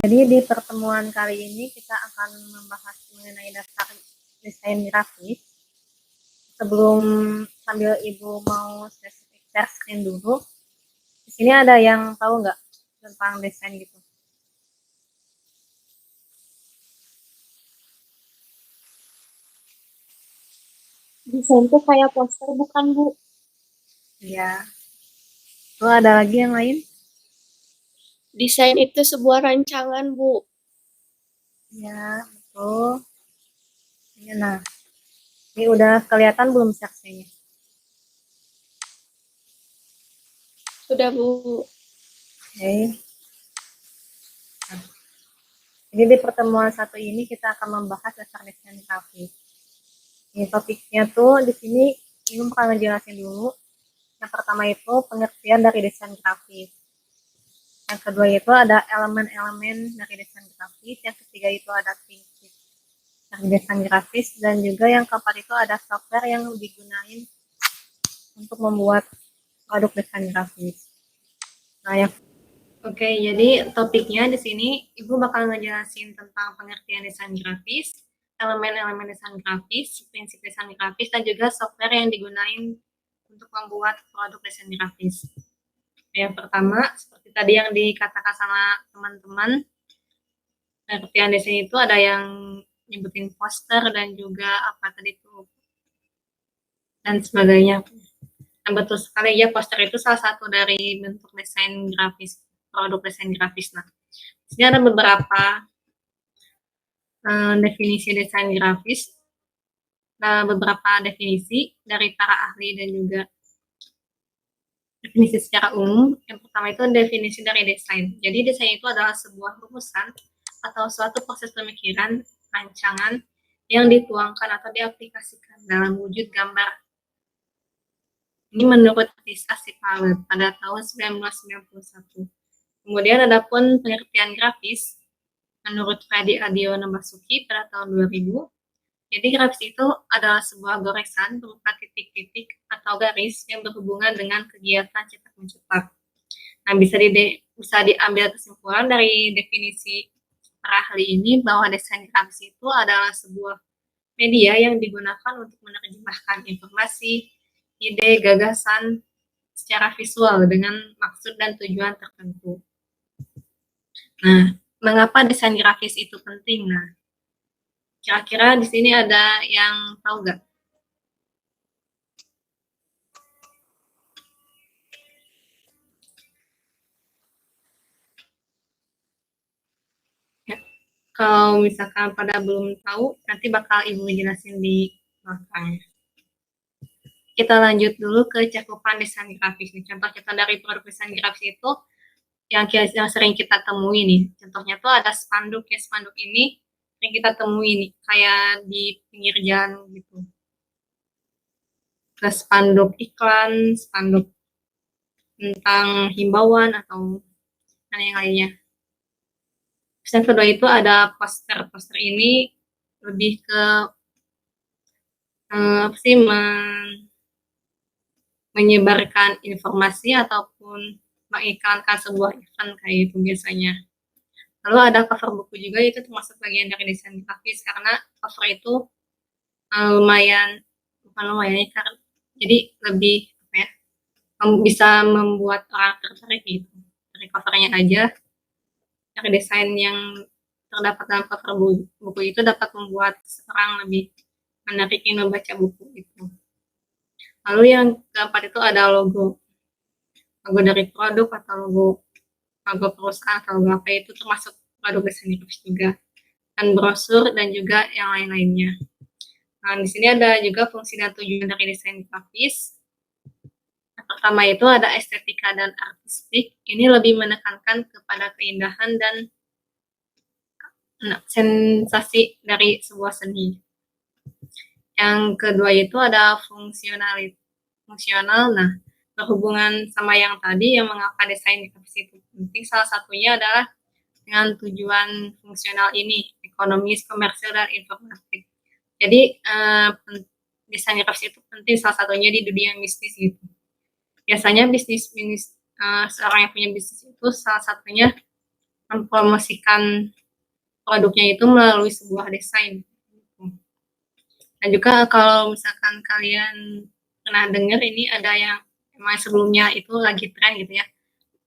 Jadi di pertemuan kali ini kita akan membahas mengenai dasar desain grafis. Sebelum sambil Ibu mau share screen dulu, di sini ada yang tahu nggak tentang desain gitu? Desain tuh kayak poster bukan, Bu? Ya, lalu ada lagi yang lain? Desain itu sebuah rancangan, Bu. Ya, betul. Ya, nah, ini udah kelihatan belum share screen-nya? Sudah, Bu. Oke. Nah, jadi di pertemuan satu ini kita akan membahas dasar desain grafis. Ini topiknya tuh di sini Ibu bakal ngejelasin dulu. Yang pertama itu pengertian dari desain grafis. Yang kedua itu ada elemen-elemen dari desain grafis. Yang ketiga itu ada prinsip dari desain grafis. Dan juga yang keempat itu ada software yang digunakan untuk membuat produk desain grafis. Nah, oke, jadi topiknya di sini Ibu bakal ngejelasin tentang pengertian desain grafis, elemen-elemen desain grafis, prinsip desain grafis, dan juga software yang digunakan untuk membuat produk desain grafis. Yang pertama, seperti tadi yang dikatakan sama teman-teman, pengertian desain itu ada yang nyebutin poster dan juga apa tadi itu dan sebagainya. Dan betul sekali ya, poster itu salah satu dari bentuk desain grafis, produk desain grafis. Nah, di sini ada beberapa definisi desain grafis, beberapa definisi dari para ahli dan juga definisi secara umum. Yang pertama itu definisi dari desain. Jadi desain itu adalah sebuah rumusan atau suatu proses pemikiran, rancangan yang dituangkan atau diaplikasikan dalam wujud gambar. Ini menurut Lisa Sipalet pada tahun 1991. Kemudian ada pun pengertian grafis menurut Freddy Adiono Basuki pada tahun 2000. Jadi grafis itu adalah sebuah goresan berupa titik-titik atau garis yang berhubungan dengan kegiatan cetak-mencetak. Nah, bisa diambil kesimpulan dari definisi para ahli ini bahwa desain grafis itu adalah sebuah media yang digunakan untuk menerjemahkan informasi, ide, gagasan secara visual dengan maksud dan tujuan tertentu. Nah, mengapa desain grafis itu penting? Nah, kira-kira di sini ada yang tahu nggak? Ya, kalau misalkan pada belum tahu, nanti bakal Ibu jelasin di belakang. Kita lanjut dulu ke cakupan desain grafis. Contoh-contoh dari produk desain grafis itu yang sering kita temui nih. Contohnya tuh ada spanduk ya, spanduk ini yang kita temui nih, kayak di pinggir jalan gitu. Ke spanduk iklan, spanduk tentang himbauan atau yang lainnya. Terus yang kedua itu ada poster. Poster ini lebih ke apa sih, menyebarkan informasi ataupun mengiklankan sebuah event kayak itu biasanya. Lalu ada cover buku juga, itu termasuk bagian dari desain grafis karena cover itu lumayan, bukan lumayan ya, jadi lebih apa ya, bisa membuat orang tertarik gitu. Dari covernya aja, dari desain yang terdapat dalam cover buku itu dapat membuat seorang lebih menarik membaca buku itu. Lalu yang keempat itu ada logo. Logo dari produk atau logo perusahaan atau logo apa itu termasuk produk desain grafis juga. Dan brosur dan juga yang lain-lainnya. Nah, di sini ada juga fungsi dan tujuan dari desain grafis. Yang pertama itu ada estetika dan artistik. Ini lebih menekankan kepada keindahan dan sensasi dari sebuah seni. Yang kedua itu ada fungsional. Nah, berhubungan sama yang tadi, yang mengapa desain grafis itu penting, salah satunya adalah dengan tujuan fungsional ini, ekonomis, komersial, dan informatif. Jadi, desain grafis itu penting salah satunya di dunia bisnis gitu. Biasanya seorang yang punya bisnis itu salah satunya mempromosikan produknya itu melalui sebuah desain. Dan juga kalau misalkan kalian pernah dengar ini ada yang emang sebelumnya itu lagi tren gitu ya,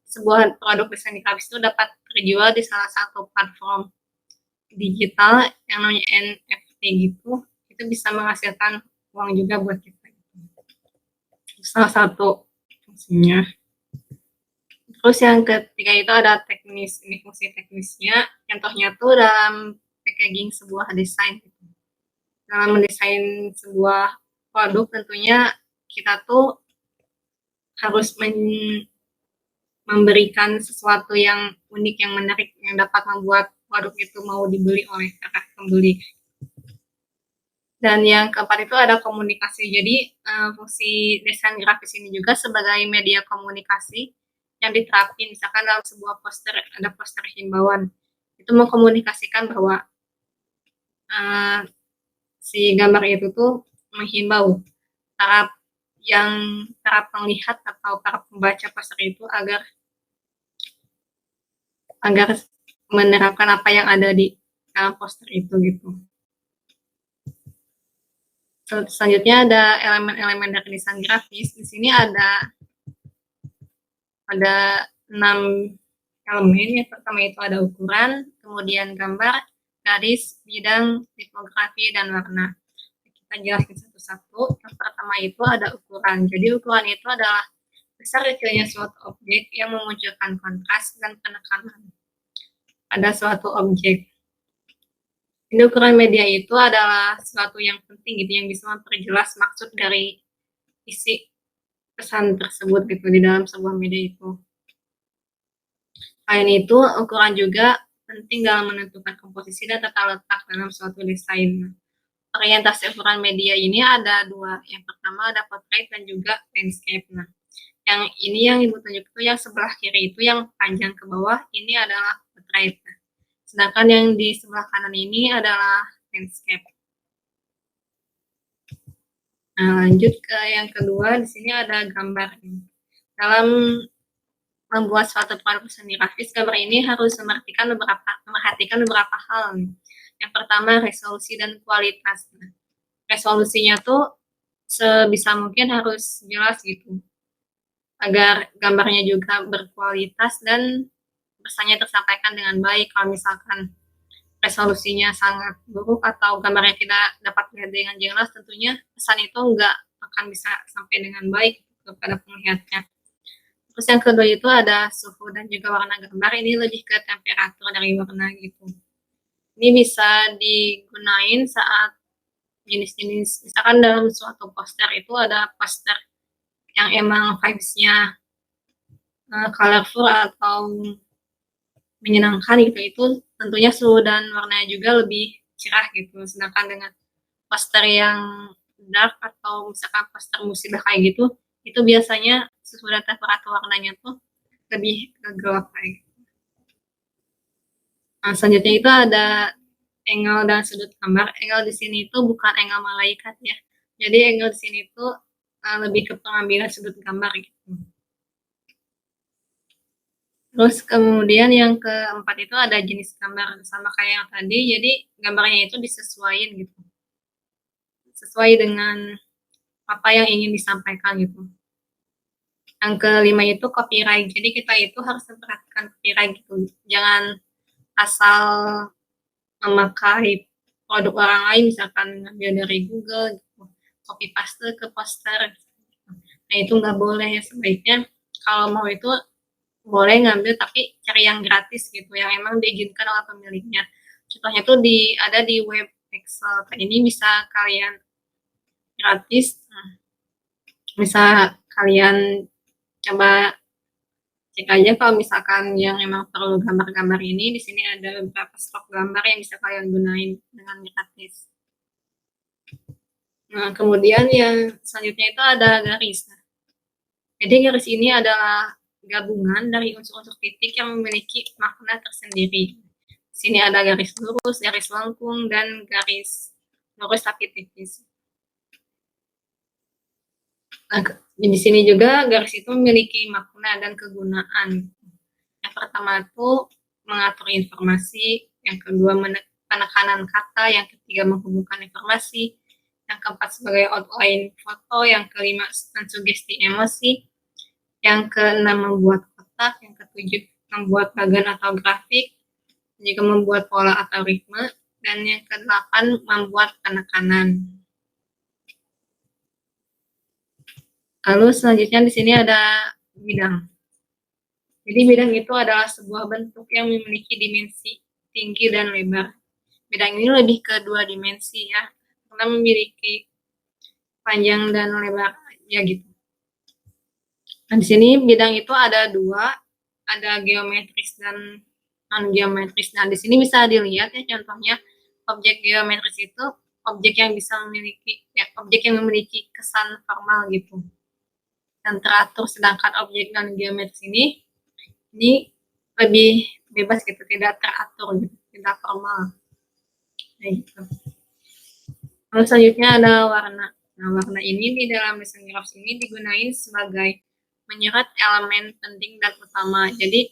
sebuah produk desain grafis itu dapat terjual di salah satu platform digital yang namanya NFT gitu, itu bisa menghasilkan uang juga buat kita. Salah satu fungsinya. Terus yang ketiga itu ada teknis, ini fungsi teknisnya, contohnya tuh dalam packaging sebuah desain. Dalam mendesain sebuah produk tentunya kita tuh harus memberikan sesuatu yang unik, yang menarik, yang dapat membuat produk itu mau dibeli oleh para pembeli. Dan yang keempat itu ada komunikasi. Jadi fungsi desain grafis ini juga sebagai media komunikasi yang diterapin, misalkan dalam sebuah poster, ada poster himbauan, itu mengkomunikasikan bahwa si gambar itu tuh menghimbau para penglihat atau para pembaca poster itu agar menerapkan apa yang ada di dalam poster itu gitu. Selanjutnya ada elemen-elemen dari desain grafis. Di sini ada 6 elemen. Yang pertama itu ada ukuran, kemudian gambar, garis, bidang, tipografi, dan warna. Kita jelaskan satu-satu. Yang pertama itu ada ukuran. Jadi ukuran itu adalah besar kecilnya suatu objek yang memunculkan kontras dan penekanan pada suatu objek. Ini ukuran media itu adalah sesuatu yang penting gitu, yang bisa memperjelas maksud dari isi pesan tersebut gitu di dalam sebuah media itu. Selain itu, ukuran juga penting dalam menentukan komposisi dan tata letak dalam suatu desain. Orientasi ukuran media ini ada 2. Yang pertama ada portrait dan juga landscape. Nah, yang ini yang ibu tunjuk itu yang sebelah kiri itu yang panjang ke bawah, ini adalah portrait. Sedangkan yang di sebelah kanan ini adalah landscape. Nah, lanjut ke yang kedua, di sini ada gambar. Dalam membuat suatu produk seni grafis, gambar ini harus memperhatikan beberapa hal. Yang pertama, resolusi dan kualitas. Resolusinya tuh sebisa mungkin harus jelas gitu, agar gambarnya juga berkualitas dan pesannya tersampaikan dengan baik. Kalau misalkan resolusinya sangat buruk atau gambarnya tidak dapat dilihat dengan jelas, tentunya pesan itu nggak akan bisa sampai dengan baik kepada penglihatnya. Terus yang kedua itu ada suhu dan juga warna gambar. Ini lebih ke temperatur dari warna gitu. Ini bisa digunain saat jenis-jenis, misalkan dalam suatu poster itu ada poster yang emang vibes-nya colorful atau menyenangkan gitu, itu tentunya suhu dan warnanya juga lebih cerah gitu. Sedangkan dengan poster yang dark atau misalkan poster musibah kayak gitu, itu biasanya suhu dan temperatur warnanya tuh lebih gelap kayak gitu. Nah, selanjutnya itu ada angle dan sudut gambar. Angle di sini itu bukan angle malaikat ya. Jadi angle di sini itu lebih ke pengambilan sudut gambar gitu. Terus kemudian yang keempat itu ada jenis gambar, sama kayak yang tadi, jadi gambarnya itu disesuaikan gitu, sesuai dengan apa yang ingin disampaikan gitu. Yang kelima itu copyright, jadi kita itu harus memperhatikan copyright gitu, jangan asal memakai produk orang lain, misalkan ngambil dari Google gitu, copy paste ke poster. Nah itu nggak boleh, sebaiknya kalau mau itu boleh ngambil tapi cari yang gratis gitu, yang emang diizinkan oleh pemiliknya. Contohnya tuh ada di web Excel. Ini bisa kalian gratis. Nah, bisa kalian coba cek aja kalau misalkan yang emang perlu gambar-gambar ini. Di sini ada beberapa stok gambar yang bisa kalian gunain dengan gratis. Nah, kemudian yang selanjutnya itu ada garis. Nah, jadi garis ini adalah gabungan dari unsur-unsur titik yang memiliki makna tersendiri. Di sini ada garis lurus, garis lengkung, dan garis lurus tapi tipis. Nah, di sini juga garis itu memiliki makna dan kegunaan. Yang pertama itu mengatur informasi, yang kedua penekanan kata, yang ketiga menghubungkan informasi, yang keempat sebagai outline foto, yang kelima mensugesti emosi, yang keenam membuat kotak, yang ketujuh membuat bagan atau grafik, juga membuat pola atau ritme, dan yang kedelapan membuat penekanan. Lalu selanjutnya di sini ada bidang. Jadi bidang itu adalah sebuah bentuk yang memiliki dimensi tinggi dan lebar. Bidang ini lebih ke dua dimensi ya, karena memiliki panjang dan lebar ya gitu. Nah, di sini bidang itu ada dua, ada geometris dan non geometris. Nah, di sini bisa dilihat ya contohnya objek geometris itu objek yang bisa memiliki objek yang memiliki kesan formal gitu dan teratur, sedangkan objek non geometris ini lebih bebas gitu, tidak teratur gitu, tidak formal. Nah, gitu. Lalu selanjutnya ada warna. Nah, warna ini di dalam desain grafis ini digunakan sebagai menyerap elemen penting dan utama. Jadi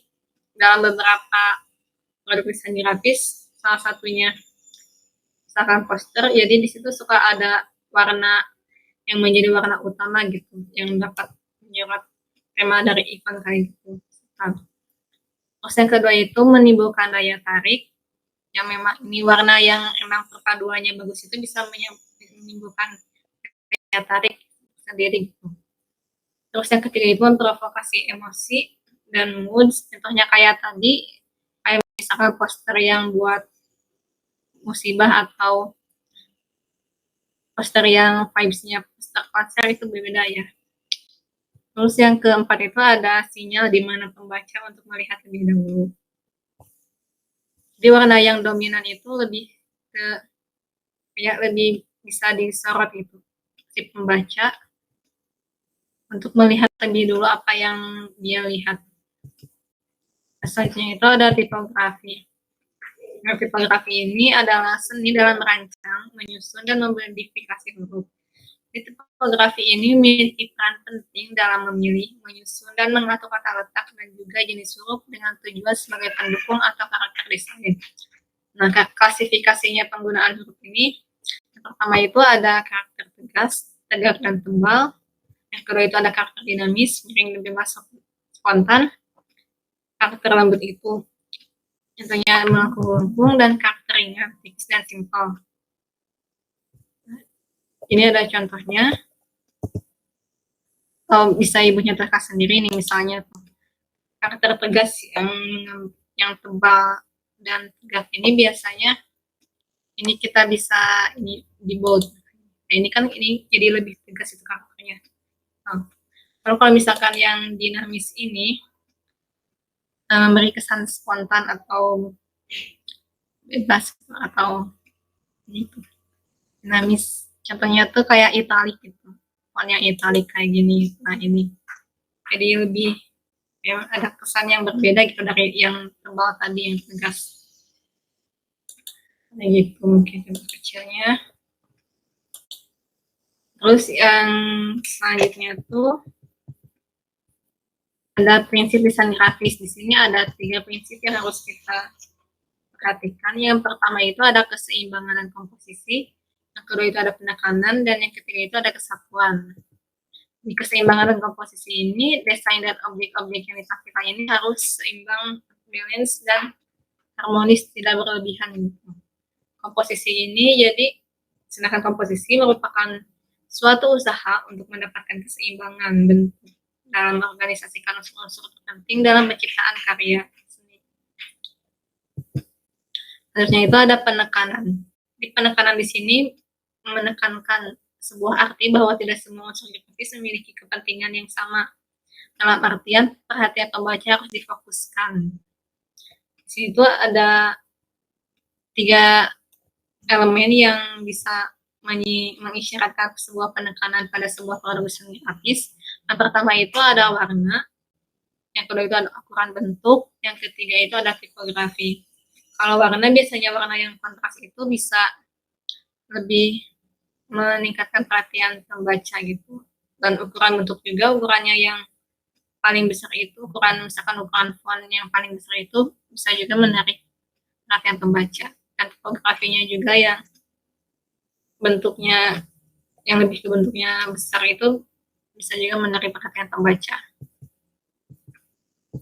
dalam beberapa produk desain grafis, salah satunya misalkan poster, jadi di situ suka ada warna yang menjadi warna utama gitu, yang dapat menyerap tema dari event kayak gitu. Terus yang kedua itu menimbulkan daya tarik, yang memang ini warna yang emang perpaduannya bagus itu bisa menimbulkan daya tarik sendiri gitu. Terus yang ketiga itu memprovokasi emosi dan mood, contohnya kayak tadi, kayak misalkan poster yang buat musibah atau poster yang vibes-nya poster konser itu berbeda ya. Terus yang keempat itu ada sinyal di mana pembaca untuk melihat lebih dahulu. Jadi warna yang dominan itu lebih ke lebih bisa disorot gitu si pembaca untuk melihat lebih dulu apa yang dia lihat. Selanjutnya itu ada tipografi. Nah, tipografi ini adalah seni dalam merancang, menyusun, dan memodifikasi huruf. Tipografi ini memiliki peran penting dalam memilih, menyusun, dan mengatur kata letak dan juga jenis huruf dengan tujuan sebagai pendukung atau karakter desain. Nah, klasifikasinya penggunaan huruf ini, yang pertama itu ada karakter tegas, tegak dan tebal. Yang kedua itu ada karakter dinamis, miring dan bebas spontan. Karakter lembut itu contohnya melengkung, dan karakter ringan, tipis dan simpel. Ini ada contohnya. Bisa ibu nyatakan sendiri nih, misalnya karakter tegas yang tebal dan tegak ini biasanya ini kita bisa ini di bold. Nah, ini kan ini jadi lebih tegas itu karakternya. Nah, kalau misalkan yang dinamis ini memberi kesan spontan atau bebas atau gitu. Dinamis. Contohnya tuh kayak italik gitu. Font yang italik kayak gini. Nah, ini. Jadi lebih ya, ada kesan yang berbeda gitu dari yang tebal tadi, yang tegas. Nah, gitu mungkin contoh kecilnya. Terus yang selanjutnya tuh ada prinsip desain grafis. Di sini ada 3 prinsip yang harus kita perhatikan. Yang pertama itu ada keseimbangan dan komposisi. Yang kedua itu ada penekanan, dan yang ketiga itu ada kesatuan. Di keseimbangan dan komposisi ini, desain dan objek-objek yang ditampilkan ini harus seimbang, balance, dan harmonis, tidak berlebihan gitu. Komposisi ini jadi, sedangkan komposisi merupakan suatu usaha untuk mendapatkan keseimbangan bentuk dalam mengorganisasikan unsur-unsur terpenting dalam penciptaan karya seni. Selanjutnya itu ada penekanan. Di penekanan di sini menekankan sebuah arti bahwa tidak semua unsur grafis memiliki kepentingan yang sama. Dalam artian perhatian pembaca harus difokuskan. Di situ ada 3 elemen yang bisa mengisyaratkan sebuah penekanan pada sebuah produk seni grafis. Yang pertama itu ada warna, yang kedua itu ada ukuran bentuk, yang ketiga itu ada tipografi. Kalau warna biasanya warna yang kontras itu bisa lebih meningkatkan perhatian pembaca gitu. Dan ukuran bentuk juga, ukurannya yang paling besar itu misalkan ukuran font yang paling besar itu bisa juga menarik perhatian pembaca. Dan tipografinya juga yang bentuknya yang lebih ke bentuknya besar itu bisa juga menarik perhatian pembaca.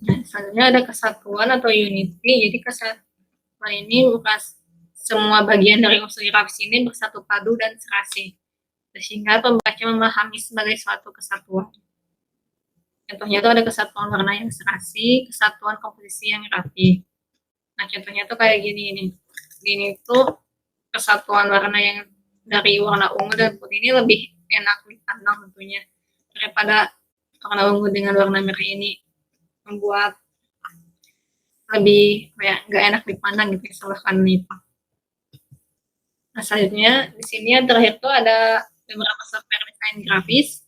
Nah, selanjutnya ada kesatuan atau unity. Jadi kesatuan ini bukan semua bagian dari unsur grafis ini bersatu padu dan serasi, sehingga pembaca memahami sebagai suatu kesatuan. Contohnya itu ada kesatuan warna yang serasi, kesatuan komposisi yang rapi. Nah, contohnya tuh kayak gini nih. Ini tuh kesatuan warna yang dari warna ungu dan putih ini lebih enak dipandang tentunya daripada warna ungu dengan warna merah ini membuat lebih kayak nggak enak dipandang gitu ya, karena itu. Nah, selanjutnya di sini yang terakhir tuh ada beberapa software desain grafis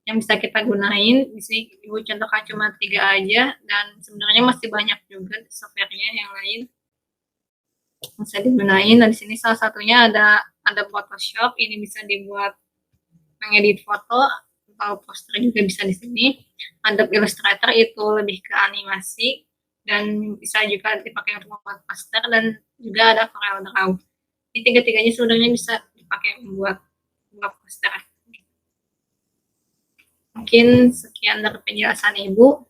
yang bisa kita gunain. Di sini Ibu contohkan cuma 3 aja, dan sebenarnya masih banyak juga softwarenya yang lain bisa digunain. Nah, di sini salah satunya ada Photoshop. Ini bisa dibuat mengedit foto atau poster juga bisa di sini. Adobe Illustrator itu lebih ke animasi dan bisa juga dipakai untuk membuat poster, dan juga ada Corel Draw. Ini tiga-tiganya sebenarnya bisa dipakai membuat poster. Mungkin sekian dari penjelasan Ibu.